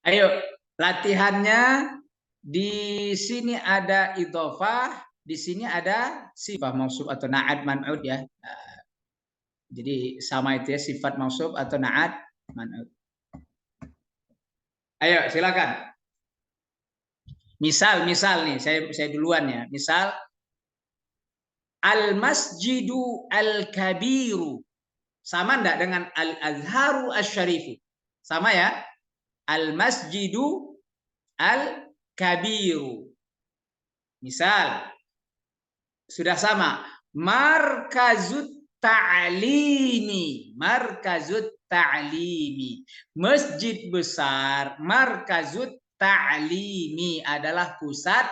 Ayo, latihannya di sini ada idhofah, di sini ada sifat mausuf atau na'at man'ud ya. Jadi sama itu ya, sifat mausuf atau na'at man'ud. Ayo, silakan. Misal nih, saya duluan ya. Misal al-masjidu al-kabiru. Sama enggak dengan al-azharu asy-syarifu? Sama ya? Al-masjidu al-kabiru. Misal sudah sama. Markazut ta'limi. Markazut ta'limi. Masjid besar. Markazut ta'limi adalah pusat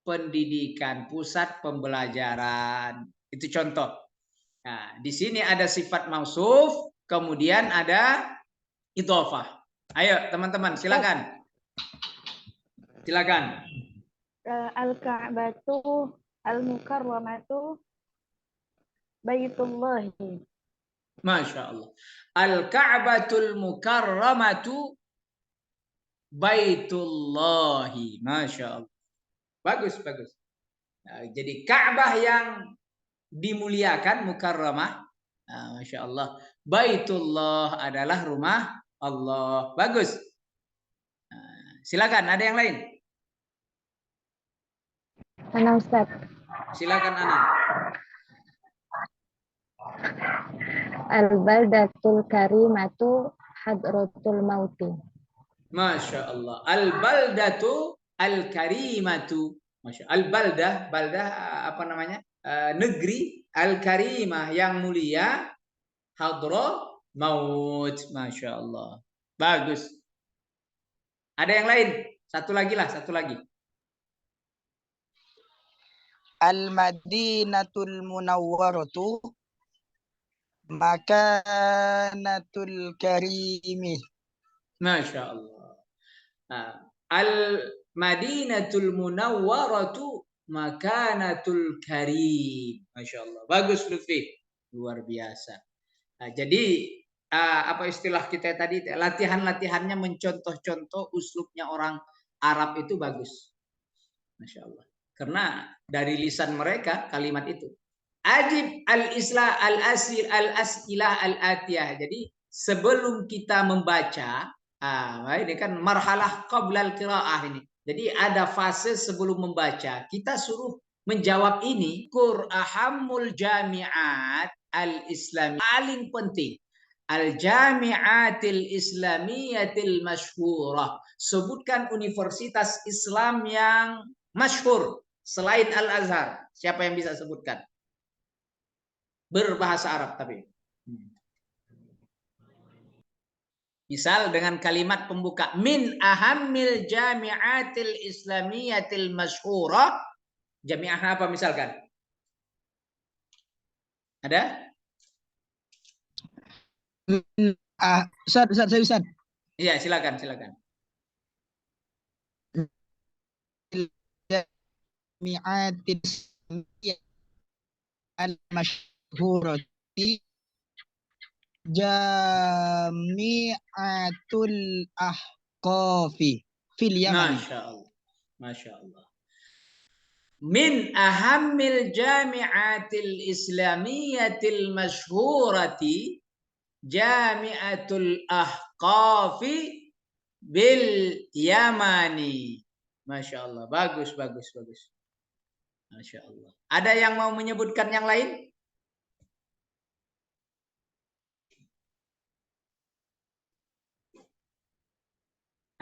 pendidikan, pusat pembelajaran. Itu contoh. Nah, di sini ada sifat mausuf, kemudian ada idhofah. Ayo teman-teman, silakan. Silakan. Al-Ka'batu al-Mukarramatu Baitullahi. Masya Allah. Al-Ka'batul Mukarramatu Baitullahi. Masya Allah. Bagus, bagus. Nah, jadi Ka'bah yang dimuliakan, mukarramah. Nah, Masya Allah. Baitullah adalah rumah Allah. Bagus. Nah, silakan, ada yang lain? Ana Ustaz. Silakan Ana. Al-baldatul karimatu hadratul mauti. Masya Allah. Al-baldatu al-karimatu. Masya Allah. Al-baldah, baldah apa namanya? Negeri al-karimah yang mulia. Hadra maut. Masya Allah. Bagus. Ada yang lain? Satu lagi lah, satu lagi. Al-Madinatul Munawwaratu Makanatul Karimi. Masya Allah. Al-Madinatul Munawwaratu Makanatul Karim. Masya Allah. Bagus Lutfi. Luar biasa. Nah, jadi apa istilah kita tadi, latihan-latihannya mencontoh-contoh uslubnya orang Arab itu bagus. Masya Allah. Karena dari lisan mereka kalimat itu. Ajib al-islah al-asil al-asilah al-atiyah. Jadi sebelum kita membaca, ini kan marhalah qablal qiraah ini. Jadi ada fase sebelum membaca. Kita suruh menjawab ini. Qur'ahamul jami'at al-islami. Paling penting. Al-jami'atil islamiyatil masyhurah. Sebutkan universitas Islam yang masyhur selain Al-Azhar. Siapa yang bisa sebutkan? Berbahasa Arab tapi. Misal dengan kalimat pembuka min ahammil jami'atil islamiyatil masyhurah. Jami'ah apa misalkan? Ada? Ustaz. Iya, silakan, silakan. Jami'atil al-masyhurati Jami'atul Ahqafi fil Yaman. Masya Allah. Masya Allah. Min ahammil jami'atil islamiyatil masyhurati Jami'atul Ahqafi bil Yamani. Masya Allah. Bagus, bagus, bagus. Masya Allah. Ada yang mau menyebutkan yang lain?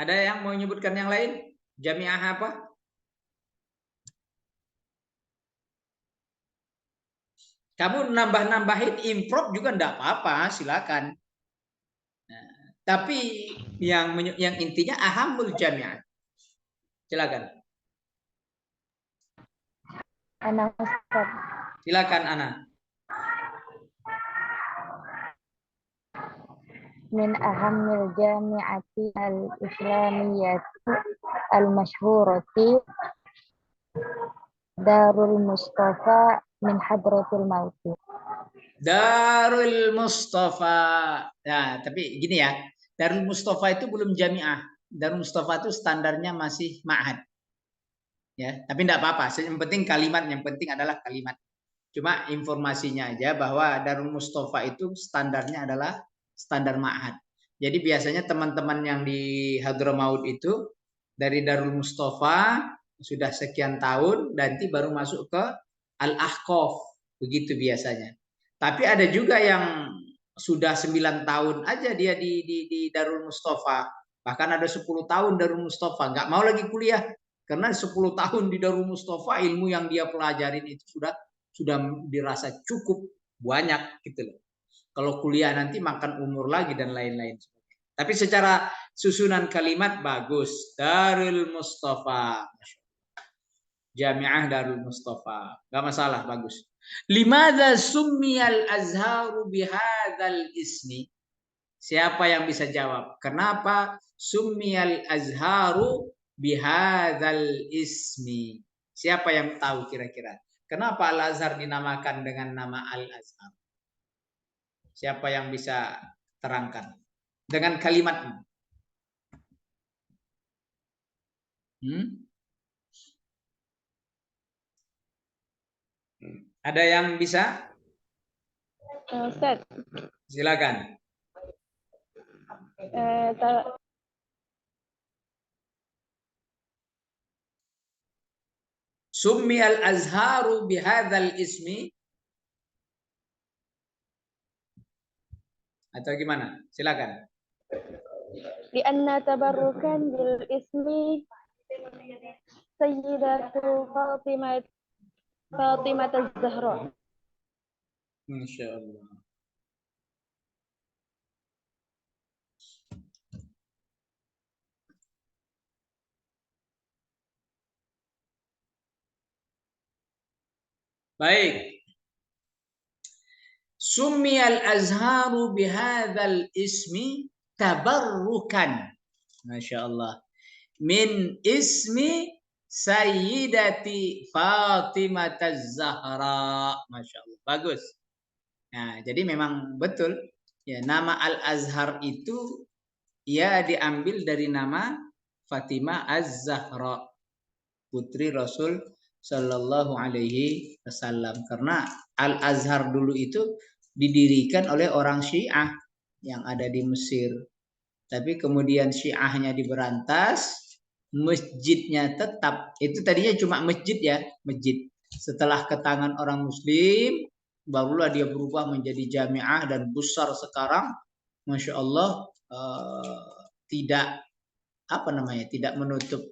Ada yang mau menyebutkan yang lain? Jami'ah apa? Kamu nambah-nambahin improv juga enggak apa-apa, silakan. Nah, tapi yang intinya ahamul jami'ah. Silakan. Ana Ustaz. Silakan Ana. Min ahammil jami'ati al-islamiyyati al-masyhurati Darul Mustafa min Hadratul Mauti. Darul Mustafa. Nah, tapi gini ya. Darul Mustafa itu belum jami'ah. Darul Mustafa itu standarnya masih ma'had. Ya, tapi tidak apa-apa. Yang penting kalimat, yang penting adalah kalimat. Cuma informasinya aja bahwa Darul Mustafa itu standarnya adalah standar ma'had. Jadi biasanya teman-teman yang di Hadramaut itu dari Darul Mustafa sudah sekian tahun, nanti baru masuk ke Al-Ahqaf. Begitu biasanya. Tapi ada juga yang sudah 9 tahun aja dia di Darul Mustafa. Bahkan ada 10 tahun Darul Mustafa. Nggak mau lagi kuliah. Karena 10 tahun di Darul Mustafa, ilmu yang dia pelajarin itu sudah dirasa cukup banyak gitu loh. Kalau kuliah nanti makan umur lagi dan lain-lain. Tapi secara susunan kalimat bagus. Darul Mustafa. Jami'ah Darul Mustafa. Gak masalah, bagus. Limadha summiyal azharu bihadzal ismi? Siapa yang bisa jawab? Kenapa summiyal azharu bihadzal ismi? Siapa yang tahu kira-kira? Kenapa Al-Azhar dinamakan dengan nama Al-Azhar? Siapa yang bisa terangkan? Dengan kalimat. Ada yang bisa? Ustaz. Silakan. Summi al-azharu bihadzal ismi, atau gimana? Silakan. Lianna tabarrukan bil ismi Sayyidatu Fatimah Az-Zahra. Masya Allah. Baik. Summi al-azharu bihadzal ismi tabarrukan. Masya Allah. Min ismi Sayyidati Fatimah Az-Zahra. Masya Allah. Bagus. Nah, jadi memang betul. Ya, nama Al-Azhar itu ya diambil dari nama Fatimah Az-Zahra, putri Rasul Shallallahu Alaihi Wasallam. Karena Al-Azhar dulu itu didirikan oleh orang Syiah yang ada di Mesir. Tapi kemudian Syiahnya diberantas, masjidnya tetap. Itu tadinya cuma masjid ya, masjid. Setelah ke tangan orang Muslim, barulah dia berubah menjadi jamiah dan besar sekarang. Masya Allah, tidak tidak menutup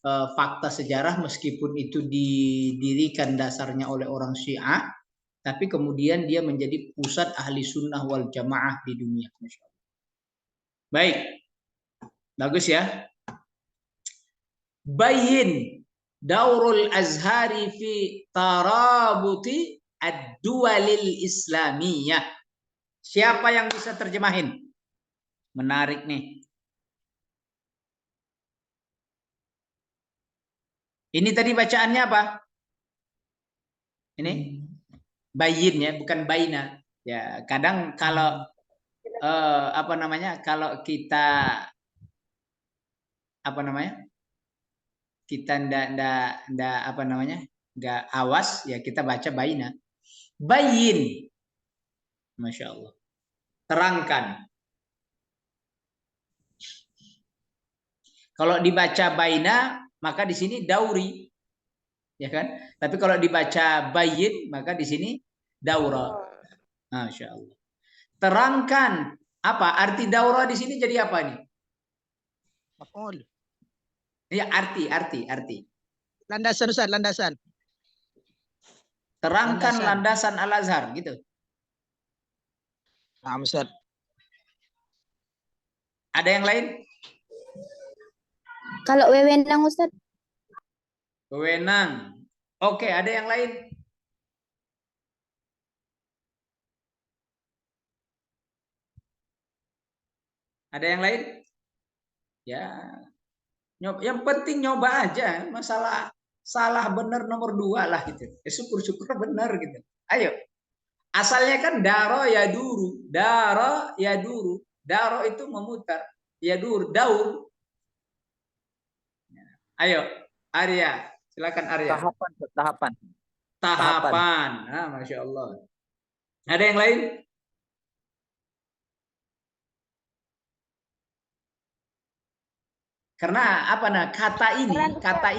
fakta sejarah meskipun itu didirikan dasarnya oleh orang Syiah, tapi kemudian dia menjadi pusat ahli sunnah wal jamaah di dunia. Masya Allah. Baik, bagus ya. Bayin daurul azhari fi tarabuti ad-duwalil islamiyah. Siapa yang bisa terjemahin? Menarik nih. Ini tadi bacaannya apa? Ini bayin ya, bukan baina. Ya, kadang kalau kalau kita kita nggak awas ya, kita baca baina. Bayin. Masya Allah. Terangkan. Kalau dibaca baina, maka di sini dauri. Ya kan? Tapi kalau dibaca bayin, maka di sini daura. Masya Allah. Terangkan apa arti daura di sini, jadi apa nih? Maf'ul. Ya, arti. Landasan Ustaz, landasan. Terangkan landasan Al-Azhar gitu. Nah, Ustaz. Ada yang lain? Kalau wewenang Ustaz? Wewenang. Oke, ada yang lain? Ada yang lain? Ya. Yang penting nyoba aja. Masalah salah benar nomor 2 lah gitu. Ya, syukur-syukur benar gitu. Ayo. Asalnya kan daro ya duru. Daro ya duru. Daro itu memutar. Ya dur, daur. Ayo, Arya. Silakan Arya. Tahapan, tahapan. Tahapan. Ah, Masya Allah. Ada yang lain? Karena apa nah kata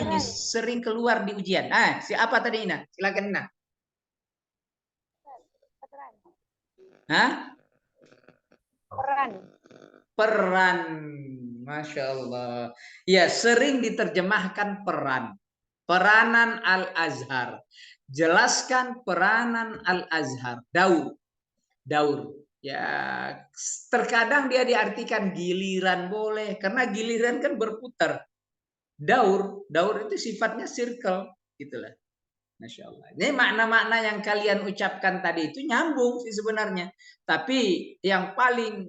ini sering keluar di ujian. Ah, siapa tadi Ina? Silakan Ina. Hah? Peran. Masya Allah. Ya, sering diterjemahkan peran. Peranan Al-Azhar. Jelaskan peranan Al-Azhar. Daur. Ya, terkadang dia diartikan giliran boleh. Karena giliran kan berputar. Daur itu sifatnya circle. Gitulah. Masya Allah. Ini makna-makna yang kalian ucapkan tadi itu nyambung sih sebenarnya. Tapi yang paling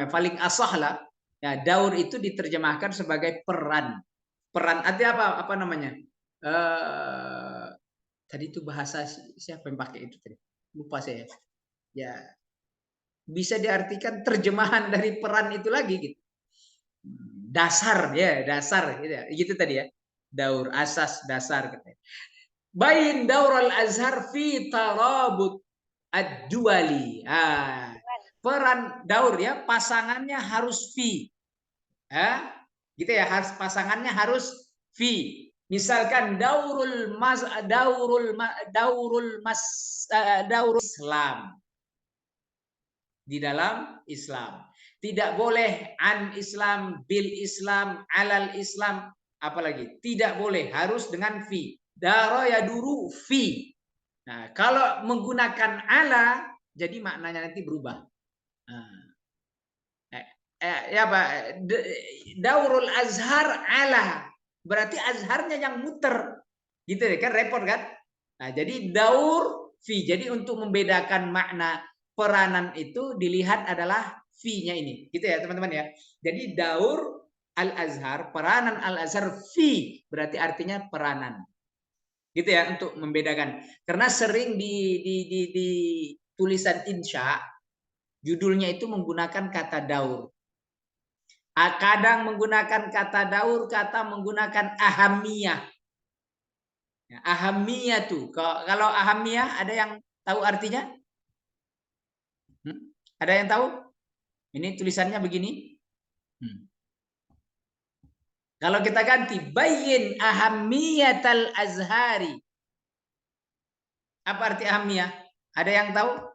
paling asah lah, ya daur itu diterjemahkan sebagai peran. Peran artinya apa? Apa namanya? Tadi itu bahasa siapa yang pakai itu tadi? Lupa saya. Ya bisa diartikan terjemahan dari peran itu lagi gitu. Dasar gitu ya. Gitu tadi ya. Daur, asas, dasar katanya. Bain daur al-azhar fi tarabut ad-duali. Peran daur ya, pasangannya harus fi. Gitu ya, harus pasangannya harus fi. Misalkan daurul Islam. Di dalam Islam. Tidak boleh an Islam, bil Islam, alal Islam, apalagi. Tidak boleh, harus dengan fi. Daro ya duru fi. Nah, kalau menggunakan ala, jadi maknanya nanti berubah. Ya Pak, daurul azhar ala. Berarti azharnya yang muter. Gitu ya kan, repot kan? Nah, jadi daur fi. Jadi untuk membedakan makna peranan itu dilihat adalah fi-nya ini. Gitu ya teman-teman ya. Jadi daur al-azhar, peranan al-azhar fi. Berarti artinya peranan. Gitu ya untuk membedakan. Karena sering di tulisan insya judulnya itu menggunakan kata daur. Kadang menggunakan kata daur, kata menggunakan ahamiyah. Ya, ahamiyah tuh. Kalau ahamiyah ada yang tahu artinya? Ada yang tahu? Ini tulisannya begini. Kalau kita ganti bayyin ahamiyatal azhari. Apa arti ahamiyah? Ada yang tahu?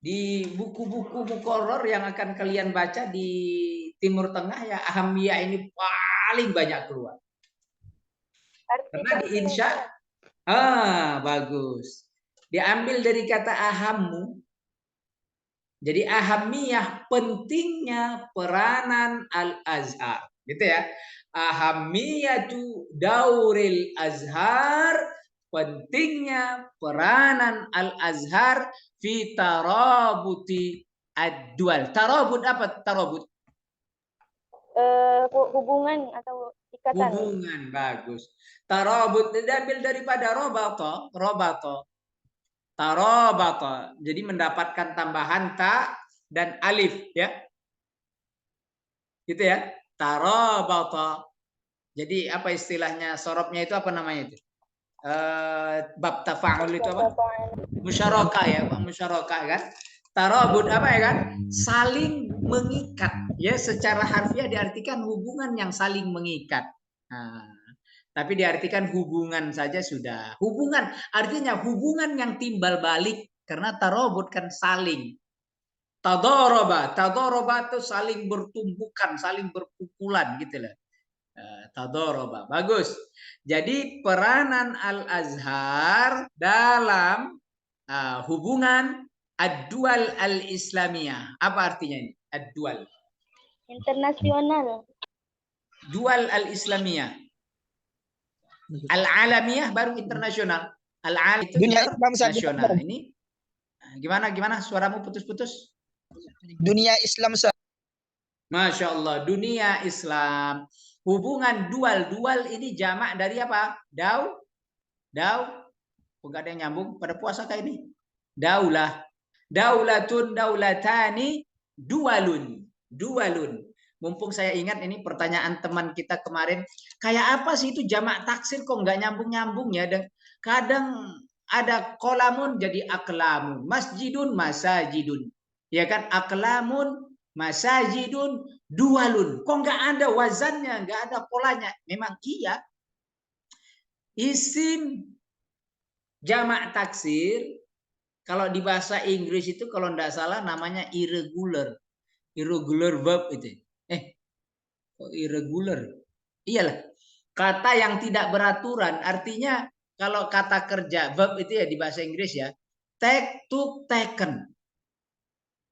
Di buku-buku muqarrar yang akan kalian baca di Timur Tengah ya ahamiyah ini paling banyak keluar. Karena di insya bagus. Diambil dari kata ahammu. Jadi ahamiyah pentingnya peranan al-azhar. Gitu ya. Ahamiyatu dauril azhar, pentingnya peranan al-azhar fi tarabuti ad-dual. Tarabut apa tarabut? Hubungan atau ikatan. Hubungan, bagus. Tarabut diambil daripada robato. Tarabata. Jadi mendapatkan tambahan ta dan alif ya. Gitu ya. Tarabata. Jadi apa istilahnya sorobnya itu apa namanya itu? Bab tafa'ul itu apa? Musyarakah ya, musyarakah kan? Tarabut apa ya kan? Saling mengikat. Ya, secara harfiah diartikan hubungan yang saling mengikat. Tapi diartikan hubungan saja sudah. Hubungan artinya hubungan yang timbal balik karena tarobut kan saling. Tadoroba itu saling bertumbukan, saling berpukulan gitu lah. Tadoroba, bagus. Jadi peranan al-azhar dalam hubungan ad-dual al-islamiyah. Apa artinya ini? Ad-dual. Internasional. Dual al-islamiyah. Al-alamiyah baru internasional. Al-alam itu Dunia Islam nasional. Ini gimana suaramu putus-putus? Dunia Islam sah. Masya Allah, dunia Islam. Hubungan dual ini jamak dari apa? Dau. Enggak ada yang nyambung pada puasa kayak ini. Daulah. Daulatun daulatani dualun. Dualun. Mumpung saya ingat ini pertanyaan teman kita kemarin, kayak apa sih itu jamak taksir kok nggak nyambung-nyambung ya? Dan kadang ada kolamun jadi aklamun, masjidun masajidun, ya kan? Aklamun masajidun dualun. Kok nggak ada wazannya, nggak ada polanya? Memang iya. Isim jamak taksir kalau di bahasa Inggris itu kalau tidak salah namanya irregular. Irregular verb itu. Irregular. Iyalah. Kata yang tidak beraturan. Artinya kalau kata kerja verb itu ya di bahasa Inggris ya. Take, took, taken.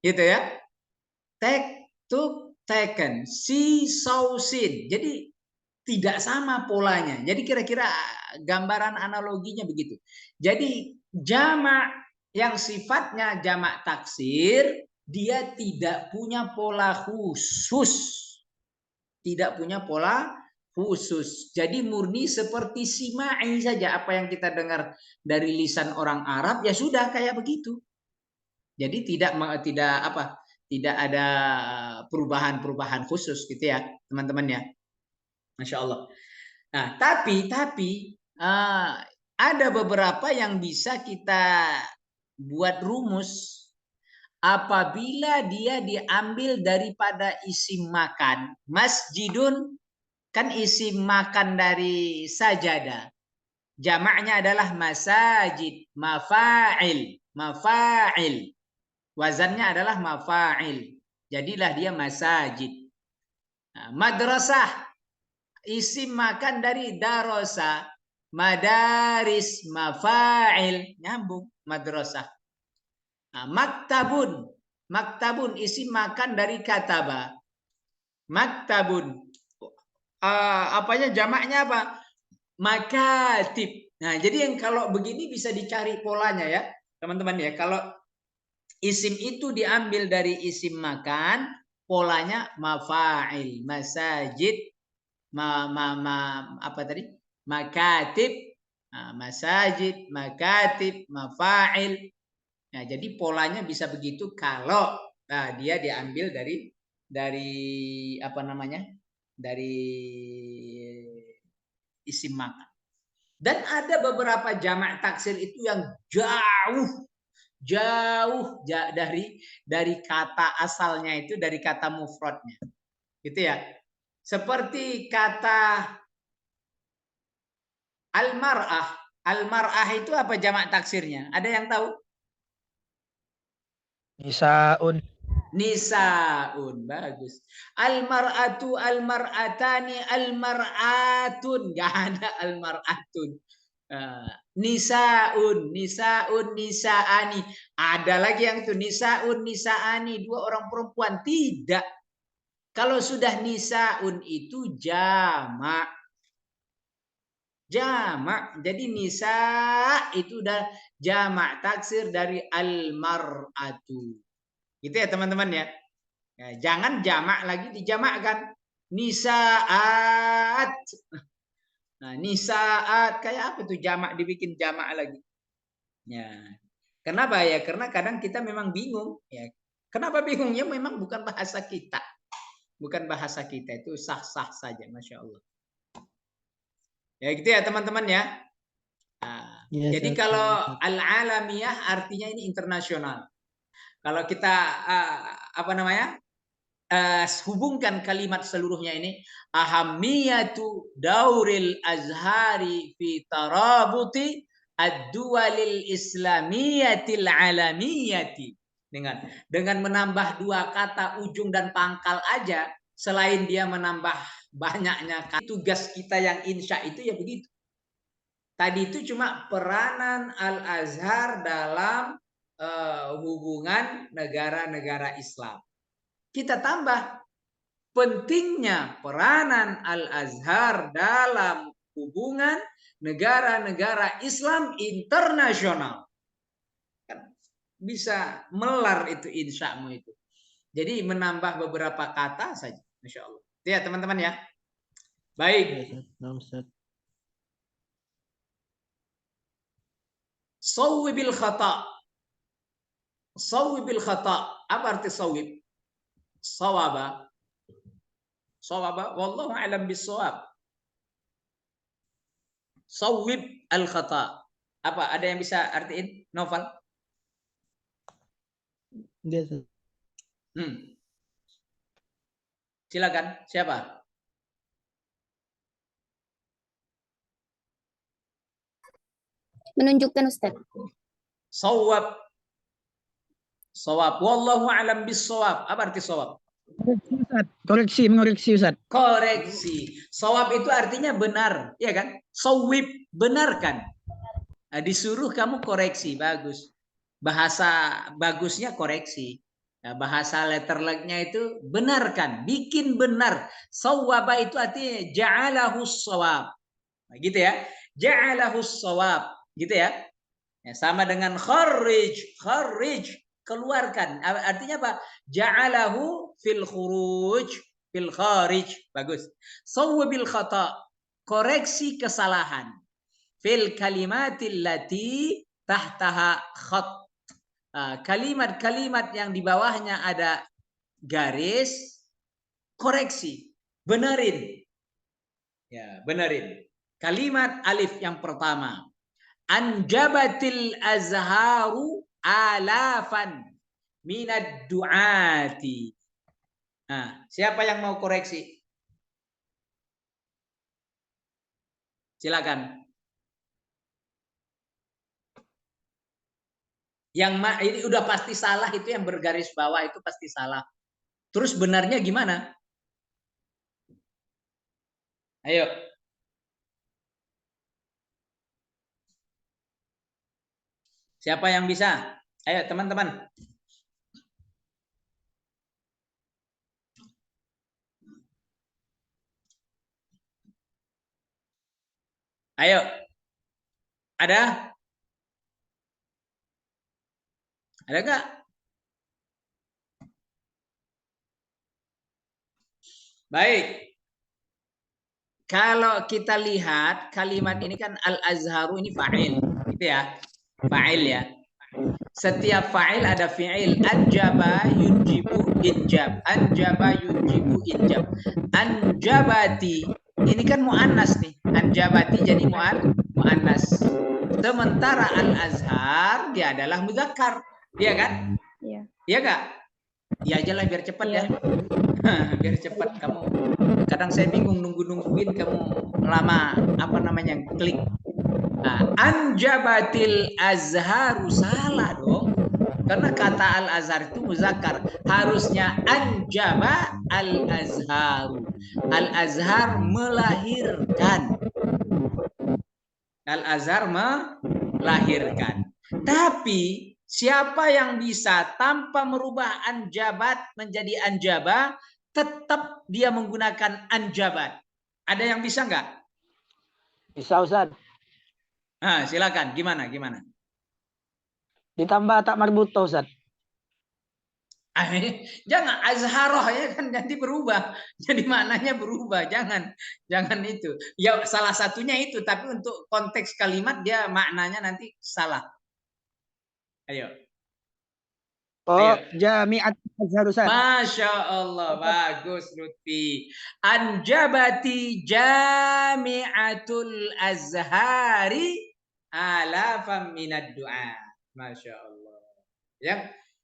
Gitu ya. Take, took, taken. See, saw, seen. Jadi tidak sama polanya. Jadi kira-kira gambaran analoginya begitu. Jadi jamak yang sifatnya jamak taksir, dia tidak punya pola khusus. Tidak punya pola khusus. Jadi murni seperti simai saja. Apa yang kita dengar dari lisan orang Arab ya sudah kayak begitu. Jadi tidak ada perubahan-perubahan khusus gitu ya teman-teman ya. Masya Allah. Nah tapi ada beberapa yang bisa kita buat rumus apabila dia diambil daripada isim makan. Masjidun kan isim makan dari sajada. Jamaknya adalah masajid, mafa'il, mafa'il. Wazannya adalah mafa'il. Jadilah dia masajid. Nah, madrasah isim makan dari darosa, madaris, mafa'il, nyambung madrasah. Nah, maktabun isim makan dari kataba, maktabun apanya jamaknya apa? Makatib. Nah, jadi yang kalau begini bisa dicari polanya ya, teman-teman ya. Kalau isim itu diambil dari isim makan, polanya mafa'il, masajid, apa tadi? Makatib, masajid, makatib, mafa'il. Nah, jadi polanya bisa begitu kalau dia diambil dari apa namanya? Dari isim makan. Dan ada beberapa jamak taksir itu yang jauh dari kata asalnya itu, dari kata mufradnya. Gitu ya. Seperti kata al-mar'ah. Al-mar'ah itu apa jamak taksirnya? Ada yang tahu? Nisaun. Nisaun, bagus. Al-mar'atu, al-mar'atani, al-mar'atun. Gak ada al-mar'atun. Nisaun, nisaun, nisaani. Ada lagi yang itu nisaun, nisaani. Dua orang perempuan. Tidak. Kalau sudah nisaun itu jamak. Jamak. Jadi nisa itu udah jamak taksir dari al-mar'atu. Gitu ya teman-teman ya. Jangan jamak lagi dijamakkan. Nisaat. Nah, nisaat kayak apa tuh jamak dibikin jamak lagi? Ya. Kenapa ya? Karena kadang kita memang bingung ya. Kenapa bingungnya? Memang bukan bahasa kita. Bukan bahasa kita, itu sah-sah saja, Masya Allah. Ya gitu ya teman-teman ya. Nah, jadi kalau al-alamiyah artinya ini internasional. Kalau kita apa namanya? Hubungkan kalimat seluruhnya ini, ahamiyatu dauril azhari fi tarabuti ad-duwalil islamiyatil alamiyati. Dengan menambah dua kata ujung dan pangkal aja, selain dia menambah banyaknya tugas kita yang insya itu ya begitu. Tadi itu cuma peranan Al-Azhar dalam hubungan negara-negara Islam. Kita tambah pentingnya peranan Al-Azhar dalam hubungan negara-negara Islam internasional. Kan bisa melar itu insyamu itu. Jadi menambah beberapa kata saja. Masya Allah. Ya teman-teman ya. Baik. Sawwibil khata. Sawwibil khata. Apa arti sawwib? Sawaba. Sawaba wallahu a'lam bissawab. Sawwib al-khata. Apa? Ada yang bisa artiin? Novel? Biasa. Silakan. Siapa? Menunjukkan Ustaz. Sawab. Sawab. Wallahu a'lam bissawab. Apa arti sawab? Koreksi, Ustaz. Koreksi, mengoreksi, Ustaz. Koreksi. Sawab itu artinya benar, ya kan? Sawib, benarkan. Nah, disuruh kamu koreksi, bagus. Bahasa bagusnya koreksi. Nah, bahasa letterleknya itu benarkan, bikin benar. Sawaba itu artinya ja'alahu sawab. Nah, gitu ya. Ja'alahu sawab, gitu ya. Ya, sama dengan kharij, kharij, keluarkan. Artinya apa? Ja'alahu fil khuruj, fil kharij. Bagus. Sawwabil khata, koreksi kesalahan. Fil kalimatil lati tahtaha khat. Kalimat-kalimat yang di bawahnya ada garis, koreksi, benerin. Ya, benerin. Kalimat alif yang pertama. Anjabatil azharu alafan minad du'ati. Nah, siapa yang mau koreksi? Silakan. Yang ini udah pasti salah, itu yang bergaris bawah itu pasti salah. Terus benarnya gimana? Ayo. Siapa yang bisa? Ayo teman-teman. Ayo. Ada? Ada nggak? Baik. Kalau kita lihat kalimat ini kan al-azharu ini fa'il, gitu ya. Fa'il ya. Setiap fa'il ada fi'il. Anjaba yunjibu injab. Anjaba yunjibu injab. Anjabati. Ini kan mu'annas nih. Anjabati jadi mu'annas. Sementara al-azhar dia adalah muzakkar. Iya kan? Iya. Iya Kak? Iya aja lah biar cepat ya. Biar cepat kamu. Kadang saya bingung nungguin kamu lama klik. Nah, anjabatil azharu salah dong. Karena kata al-azhar itu muzakkar. Harusnya anjaba al-azharu. Al-azhar melahirkan. Al-azhar melahirkan. Tapi siapa yang bisa tanpa merubah anjabat menjadi anjaba, tetap dia menggunakan anjabat. Ada yang bisa nggak? Bisa, Ustaz. Nah, silakan. Gimana? Ditambah tak marbuto, Ustaz. Jangan azharoh ya kan nanti berubah. Jadi maknanya berubah. Jangan itu. Ya salah satunya itu, tapi untuk konteks kalimat dia maknanya nanti salah. Ayo. Oh, jami'at azhar, Ustaz. Masya Allah, bagus Lutfi. Anjabati jami'atul azhari alafam minad du'a. Masya Allah.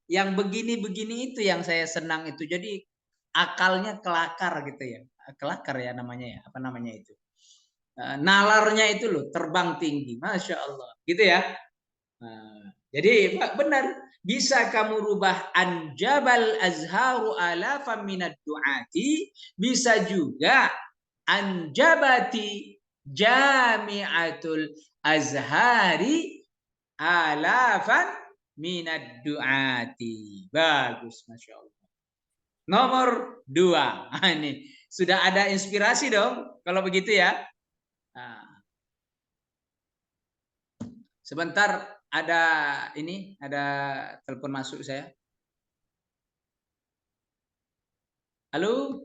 Yang begini-begini itu yang saya senang itu. Jadi akalnya kelakar gitu ya. Kelakar ya namanya ya. Apa namanya itu? Nalarnya itu loh terbang tinggi. Masya Allah. Gitu ya. Jadi benar. Bisa kamu rubah anjabal azharu alafam minad du'ati. Bisa juga anjabati jami'atul azhari alafan minad du'ati. Bagus, Masya Allah. Nomor 2. Ini sudah ada inspirasi dong kalau begitu ya. Sebentar, ada telepon masuk saya. Halo?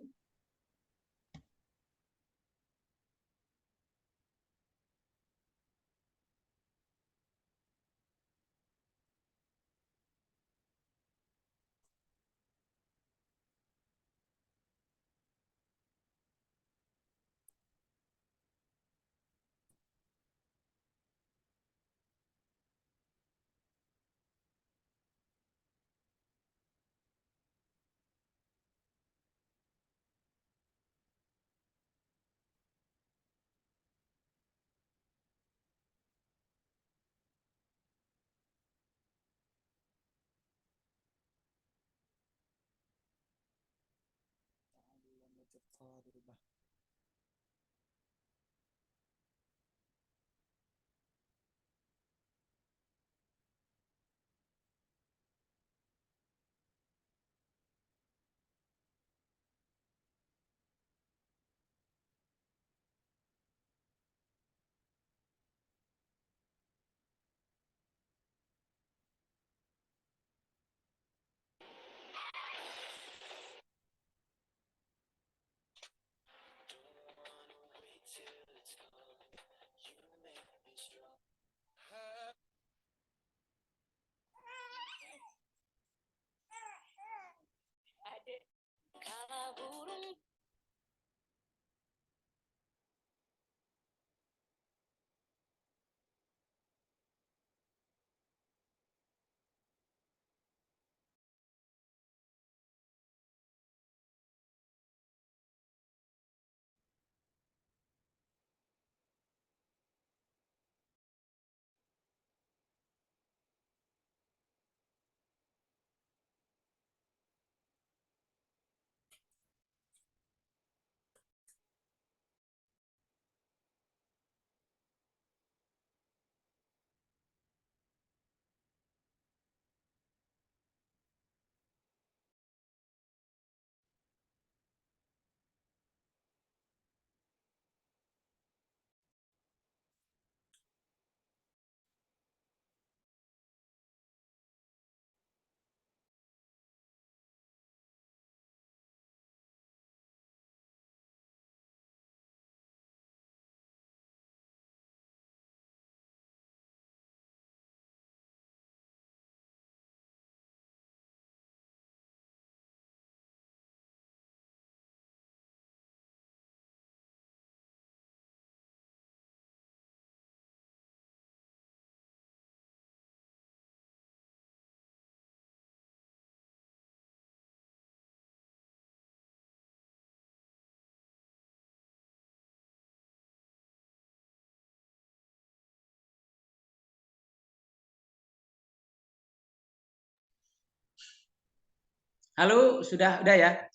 Halo, sudah ya?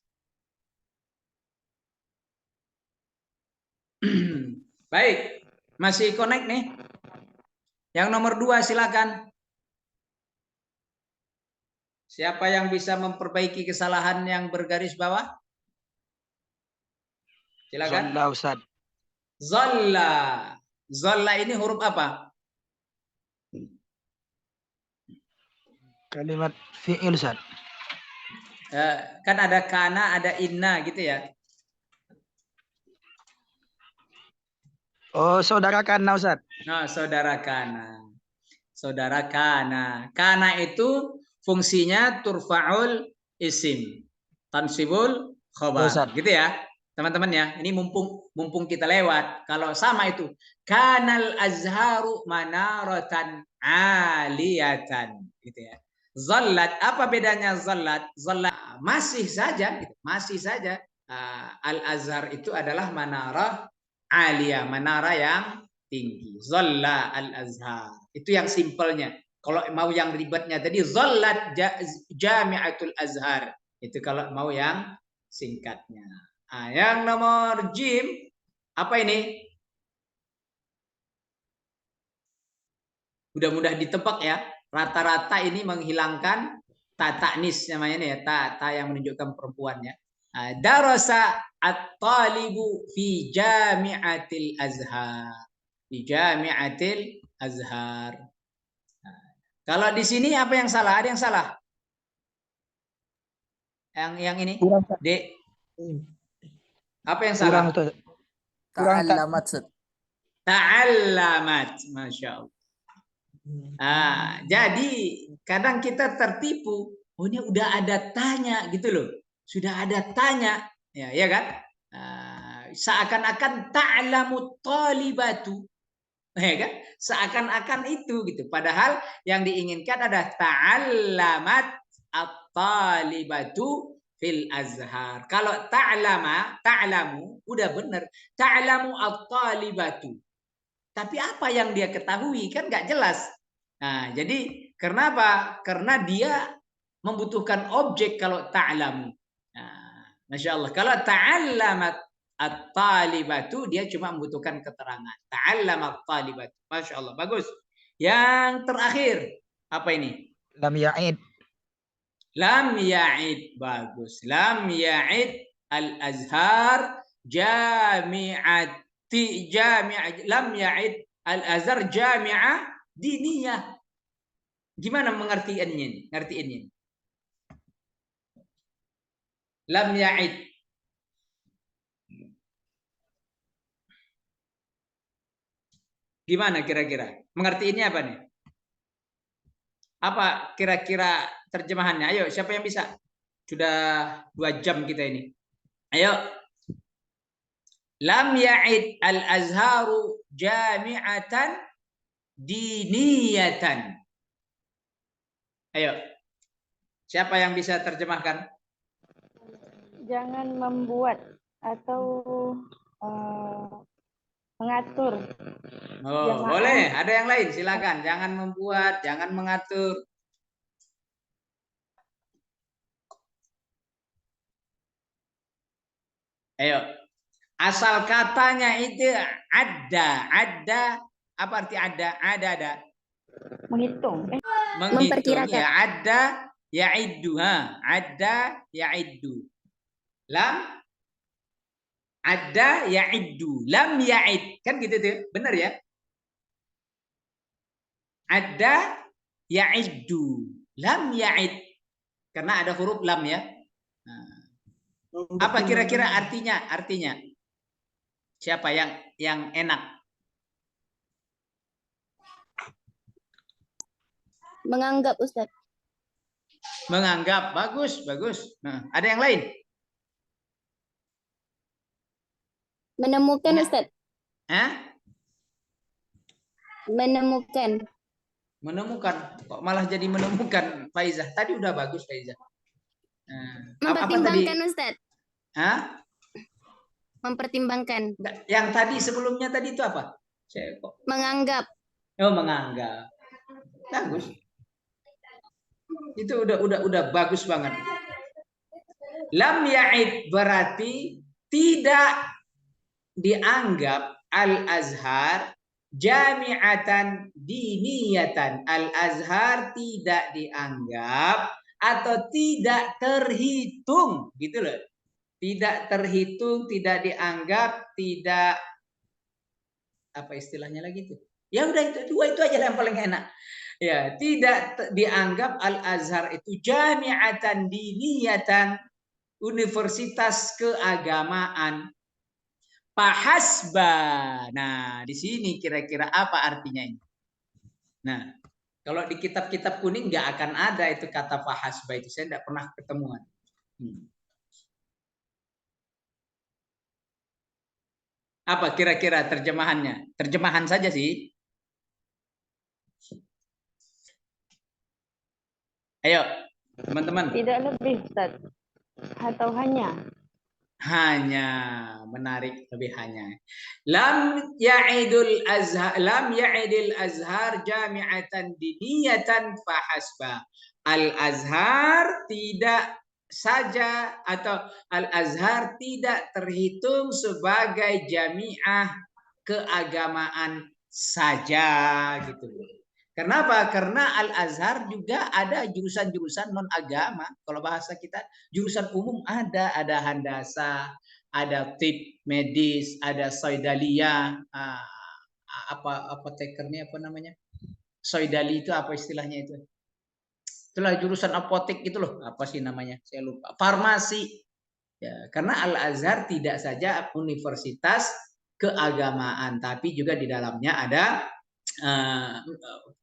Baik, masih connect nih. Yang nomor 2 silakan. Siapa yang bisa memperbaiki kesalahan yang bergaris bawah? Silakan. Zalla Ustaz. Zalla. Zalla ini huruf apa? Kalimat fi'il Ustaz. Kan ada kana, ada inna gitu ya. Oh, saudara kana Ustaz. Nah, saudara kana. Saudara kana. Kana itu fungsinya turfa'ul isim. Tansibul khobar. Gitu ya. Teman-teman ya. Ini mumpung kita lewat. Kalau sama itu. Kanal azharu manaratan aliyatan. Gitu ya. Zallat. Apa bedanya zallat? Zallat masih saja. Gitu. Masih saja. Al-azhar itu adalah manarah aliyah. Manara yang tinggi. Zalla al-azhar. Itu yang simpelnya. Kalau mau yang ribetnya tadi zallat jami'atul azhar. Itu kalau mau yang singkatnya. Nah, yang nomor jim apa ini? Mudah-mudah ditebak ya. Rata-rata ini menghilangkan ta ta'nis namanya nih ya, ta yang menunjukkan perempuannya. Darasa at-talibu fi jami'atil azhar. Di Jami'atil Azhar. Nah, kalau di sini apa yang salah? Ada yang salah? Yang ini? D. Apa yang salah? Ta'allamat. Ta'allamat. Masya Allah. Jadi kadang kita tertipu. Oh, ini udah ada tanya gitu loh. Sudah ada tanya. Ya kan? Seakan-akan ta'lamu talibatu. Ya kan? Seakan-akan itu gitu. Padahal yang diinginkan adalah ta'allamat at-talibatu fil azhar. Kalau ta'lamu udah benar. Ta'lamu at-talibatu. Tapi apa yang dia ketahui kan nggak jelas. Nah, jadi kenapa? Karena dia membutuhkan objek kalau ta'lamu. Nah, Masya Allah. Kalau ta'allamat at-talibatu, dia cuma membutuhkan keterangan. Ta'allamat talibatu. Masya Allah. Bagus. Yang terakhir. Apa ini? Lam ya'id. Lam ya'id. Bagus. Lam ya'id al-azhar jami'ati. Lam ya'id al-azhar jami'ah diniyah. Gimana mengertiannya? Ngertiinnya? Lam ya'id. Gimana kira-kira? Mengertiinnya apa nih? Apa kira-kira terjemahannya? Ayo, siapa yang bisa? Sudah 2 jam kita ini. Ayo. Lam ya'id al-azharu jami'atan diniyatan. Ayo. Siapa yang bisa terjemahkan? Jangan membuat atau mengatur. Oh, Jamaah. boleh. Ada yang lain, silakan. Jangan membuat, jangan mengatur. Ayo. Asal katanya itu ada. Ada. Apa arti ada? Ada. Menghitung. Menghitung. Memperkirakan. Ya, ada ya'iddu. Ada ya'iddu. Lam ada ya'iddu. Lam ya'id. Kan gitu tuh. Benar ya? Ada ya'iddu. Lam ya'id. Karena ada huruf lam ya. Nah. Apa kira-kira artinya? Artinya. Siapa yang enak? Menganggap, Ustaz. Menganggap. Bagus. Nah, ada yang lain? Menemukan, Ustaz. Menemukan. Kok malah jadi menemukan, Faizah? Tadi udah bagus, Faizah. Mempertimbangkan, Ustaz. Hah? Mempertimbangkan. Yang tadi sebelumnya tadi itu apa? Menganggap. Oh, menganggap. Bagus. Itu udah bagus banget. Lam ya'id berarti tidak dianggap al-azhar jami'atan diniyatan. Al-azhar tidak dianggap atau tidak terhitung, gitu loh. Tidak terhitung, tidak dianggap, tidak apa istilahnya lagi tuh. Ya udah itu aja yang paling enak. Ya, tidak dianggap al-azhar itu jami'atan diniyatan, universitas keagamaan. Fahasba. Nah, di sini kira-kira apa artinya ini? Nah, kalau di kitab-kitab kuning nggak akan ada itu kata fahasba itu. Saya tidak pernah ketemuan. Apa kira-kira terjemahannya? Terjemahan saja sih. Ayo, teman-teman. Tidak lebih, Ustaz. Atau hanya. Hanya, menarik, lebih hanya. Lam ya'idul azhar jami'atan diniyatan fahasba. Al-azhar tidak saja atau al-azhar tidak terhitung sebagai jami'ah keagamaan saja, gitu. Kenapa? Karena Al-Azhar juga ada jurusan-jurusan non-agama. Kalau bahasa kita, jurusan umum ada handasa, ada tip medis, ada soidalia, apotekernya apa namanya? Soidali itu apa istilahnya itu? Itulah jurusan apotek itu loh, apa sih namanya? Saya lupa. Farmasi. Ya, karena Al-Azhar tidak saja universitas keagamaan, tapi juga di dalamnya ada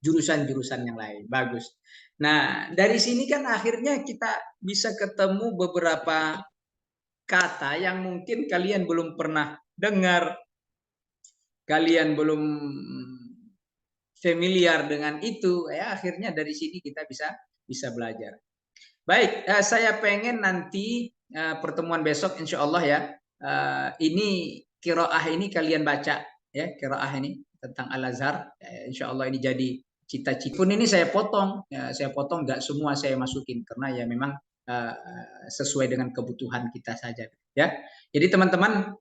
jurusan-jurusan yang lain. Bagus. Nah, dari sini kan akhirnya kita bisa ketemu beberapa kata yang mungkin kalian belum pernah dengar, kalian belum familiar dengan itu, ya akhirnya dari sini kita bisa belajar. Baik, saya pengen nanti pertemuan besok insya Allah ya, ini qiraah ini kalian baca ya, qiraah ini tentang Al-Azhar. Insya Allah ini jadi cita-cita. Pun ini saya potong, nggak semua saya masukin karena ya memang sesuai dengan kebutuhan kita saja ya. Jadi teman-teman,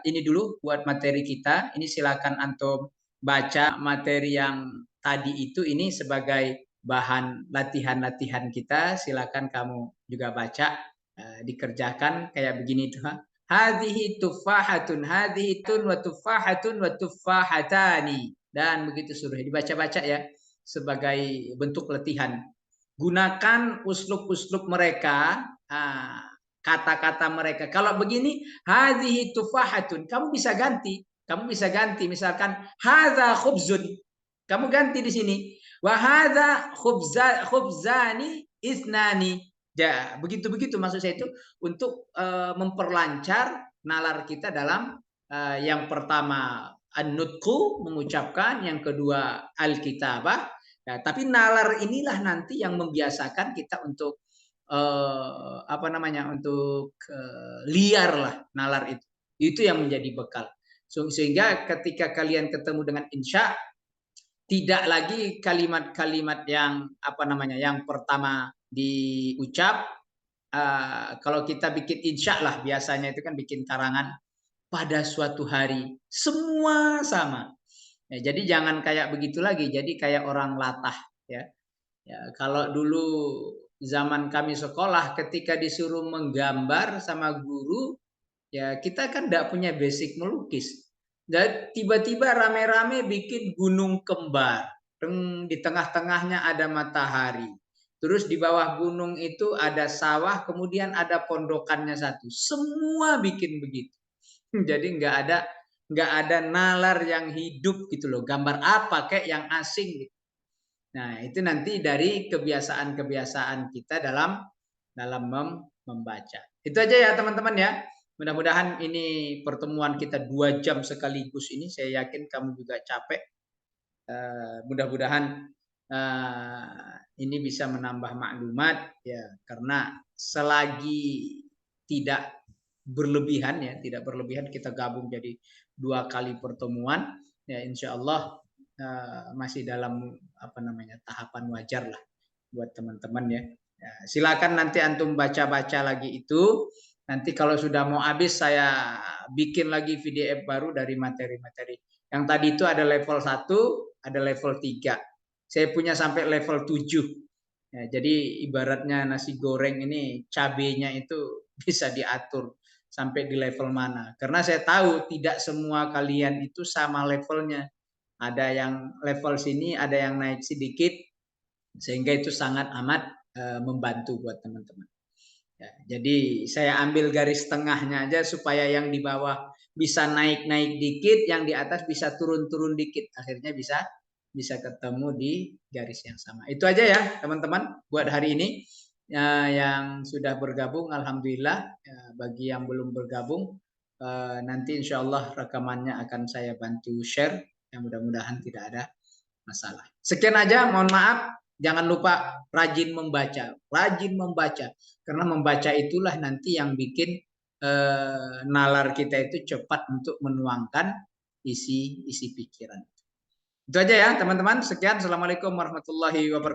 ini dulu buat materi kita. Ini silakan antum baca materi yang tadi itu, ini sebagai bahan latihan-latihan kita. Silakan kamu juga baca, dikerjakan kayak begini tuh. Hadhihi tufahatun, hadhihi tun wa tufahatun wa tufahatani, dan begitu suruh dibaca-baca ya sebagai bentuk latihan. Gunakan uslub-uslub mereka, kata-kata mereka. Kalau begini, hadhihi tufahatun, kamu bisa ganti. Kamu bisa ganti, misalkan hadza khubzun, kamu ganti di sini. Wa hadza khubzani isnani. Ya, begitu-begitu maksud saya itu untuk memperlancar nalar kita dalam yang pertama an-nutqu, mengucapkan, yang kedua al-kitabah. Nah, tapi nalar inilah nanti yang membiasakan kita untuk untuk liar lah nalar itu. Itu yang menjadi bekal. Sehingga ketika kalian ketemu dengan insya, tidak lagi kalimat-kalimat yang yang pertama diucap. Kalau kita bikin insya lah, biasanya itu kan bikin karangan pada suatu hari semua sama. Ya, jadi jangan kayak begitu lagi. Jadi kayak orang latah ya. Ya, kalau dulu zaman kami sekolah ketika disuruh menggambar sama guru, ya kita kan tidak punya basic melukis. Dan tiba-tiba rame-rame bikin gunung kembar. Di tengah-tengahnya ada matahari. Terus di bawah gunung itu ada sawah, kemudian ada pondokannya satu. Semua bikin begitu. Jadi nggak ada nalar yang hidup gitu loh. Gambar apa kayak yang asing gitu. Nah, itu nanti dari kebiasaan-kebiasaan kita dalam membaca. Itu aja ya teman-teman ya. Mudah-mudahan ini pertemuan kita 2 jam sekaligus ini. Saya yakin kamu juga capek. Mudah-mudahan ini bisa menambah maklumat ya, karena selagi tidak berlebihan ya, tidak berlebihan kita gabung jadi 2 kali pertemuan ya, insya Allah masih dalam tahapan wajar lah buat teman-teman ya. Ya, silakan nanti antum baca-baca lagi itu. Nanti kalau sudah mau habis saya bikin lagi PDF baru dari materi-materi. Yang tadi itu ada level 1, ada level 3. Saya punya sampai level 7. Ya, jadi ibaratnya nasi goreng ini cabenya itu bisa diatur sampai di level mana. Karena saya tahu tidak semua kalian itu sama levelnya. Ada yang level sini, ada yang naik sedikit, sehingga itu sangat amat membantu buat teman-teman. Ya, jadi saya ambil garis tengahnya aja supaya yang di bawah bisa naik-naik dikit, yang di atas bisa turun-turun dikit. Akhirnya bisa ketemu di garis yang sama. Itu aja ya teman-teman buat hari ini. Yang sudah bergabung, alhamdulillah. Bagi yang belum bergabung, nanti insya Allah rekamannya akan saya bantu share. Yang mudah-mudahan tidak ada masalah. Sekian aja, mohon maaf. Jangan lupa rajin membaca. Rajin membaca. Karena membaca itulah nanti yang bikin nalar kita itu cepat untuk menuangkan isi pikiran. Itu aja ya teman-teman. Sekian. Assalamualaikum warahmatullahi wabarakatuh.